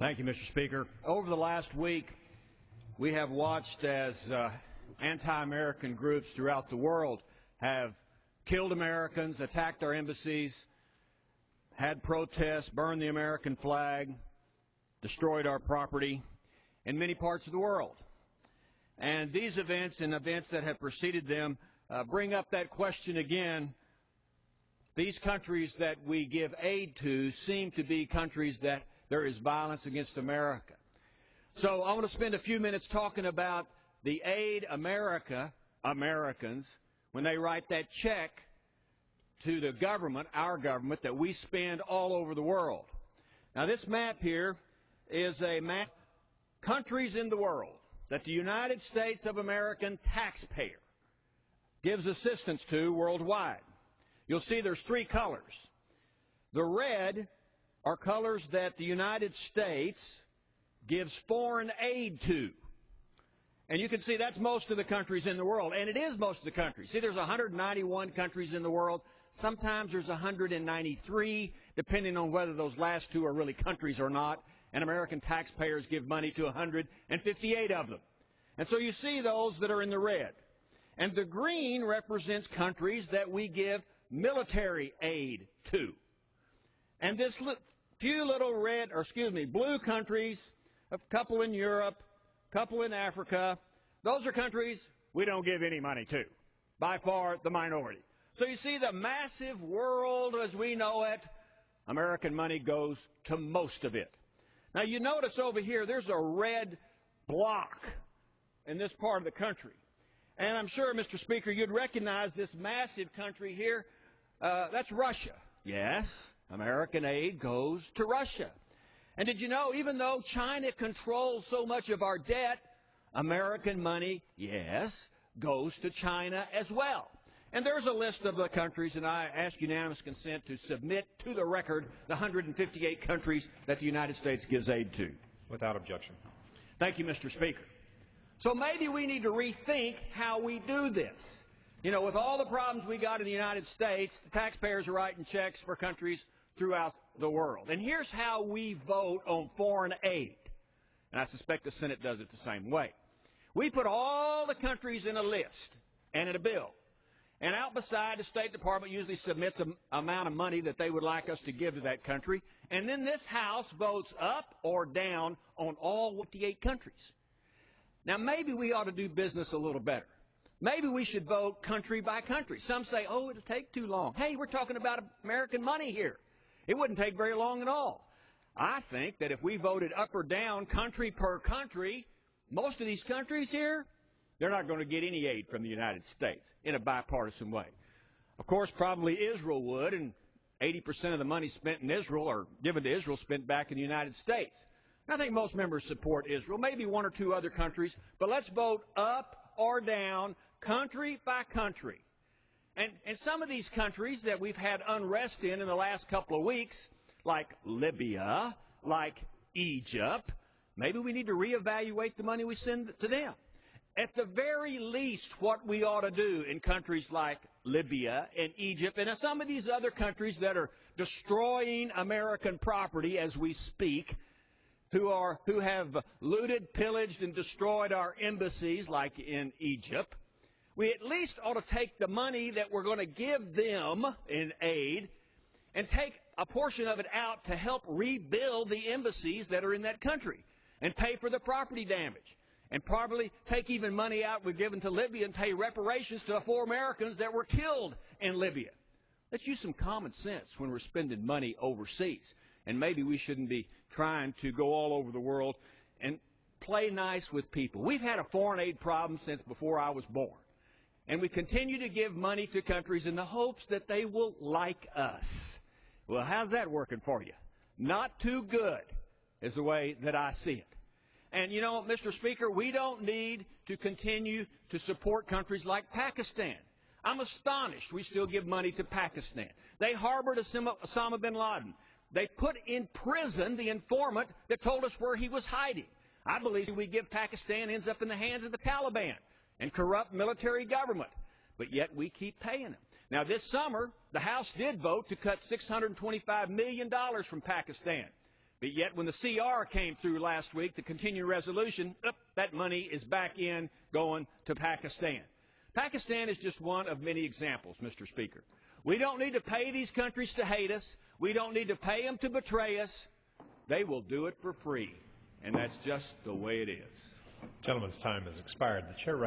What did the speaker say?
Thank you, Mr. Speaker. Over the last week, we have watched as anti-American groups throughout the world have killed Americans, attacked our embassies, had protests, burned the American flag, destroyed our property in many parts of the world. And these events and events that have preceded them bring up that question again. These countries that we give aid to seem to be countries that there is violence against America. So I want to spend a few minutes talking about the aid Americans, when they write that check to the government, our government, that we spend all over the world. Now this map here is a map of countries in the world that the United States of American taxpayer gives assistance to worldwide. You'll see there's three colors. The red are colors that the United States gives foreign aid to. And you can see that's most of the countries in the world. And it is most of the countries. See, there's 191 countries in the world. Sometimes there's 193, depending on whether those last two are really countries or not. And American taxpayers give money to 158 of them. And so you see those that are in the red. And the green represents countries that we give military aid to. And this few little blue countries, a couple in Europe, a couple in Africa, those are countries we don't give any money to. By far the minority. So you see the massive world as we know it, American money goes to most of it. Now you notice over here there's a red block in this part of the country. And I'm sure, Mr. Speaker, you'd recognize this massive country here. That's Russia. Yes, American aid goes to Russia. And did you know, even though China controls so much of our debt, American money, yes, goes to China as well. And there's a list of the countries, and I ask unanimous consent to submit to the record the 158 countries that the United States gives aid to. Without objection. Thank you, Mr. Speaker. So maybe we need to rethink how we do this. You know, with all the problems we got in the United States, the taxpayers are writing checks for countries throughout the world. And here's how we vote on foreign aid. And I suspect the Senate does it the same way. We put all the countries in a list and in a bill. And out beside, the State Department usually submits an amount of money that they would like us to give to that country. And then this House votes up or down on all 58 countries. Now, maybe we ought to do business a little better. Maybe we should vote country by country. Some say, oh, it'll take too long. Hey, we're talking about American money here. It wouldn't take very long at all. I think that if we voted up or down country per country, most of these countries here, they're not going to get any aid from the United States in a bipartisan way. Of course, probably Israel would, and 80% of the money spent in Israel or given to Israel spent back in the United States. I think most members support Israel, maybe one or two other countries, but let's vote up or down, country by country. And some of these countries that we've had unrest in the last couple of weeks, like Libya, like Egypt, maybe we need to reevaluate the money we send to them. At the very least, what we ought to do in countries like Libya and Egypt and some of these other countries that are destroying American property as we speak, who have looted, pillaged, and destroyed our embassies, like in Egypt, we at least ought to take the money that we're going to give them in aid and take a portion of it out to help rebuild the embassies that are in that country and pay for the property damage. And probably take even money out we've given to Libya and pay reparations to the 4 Americans that were killed in Libya. Let's use some common sense when we're spending money overseas. And maybe we shouldn't be trying to go all over the world and play nice with people. We've had a foreign aid problem since before I was born. And we continue to give money to countries in the hopes that they will like us. Well, how's that working for you? Not too good is the way that I see it. And, you know, Mr. Speaker, we don't need to continue to support countries like Pakistan. I'm astonished we still give money to Pakistan. They harbored Osama bin Laden. They put in prison the informant that told us where he was hiding. I believe we give Pakistan ends up in the hands of the Taliban and corrupt military government. But yet we keep paying them. Now, this summer, the House did vote to cut $625 million from Pakistan. But yet when the CR came through last week, the continuing resolution, that money is back in going to Pakistan. Pakistan is just one of many examples, Mr. Speaker. We don't need to pay these countries to hate us. We don't need to pay them to betray us. They will do it for free. And that's just the way it is. Gentleman's time has expired. The chair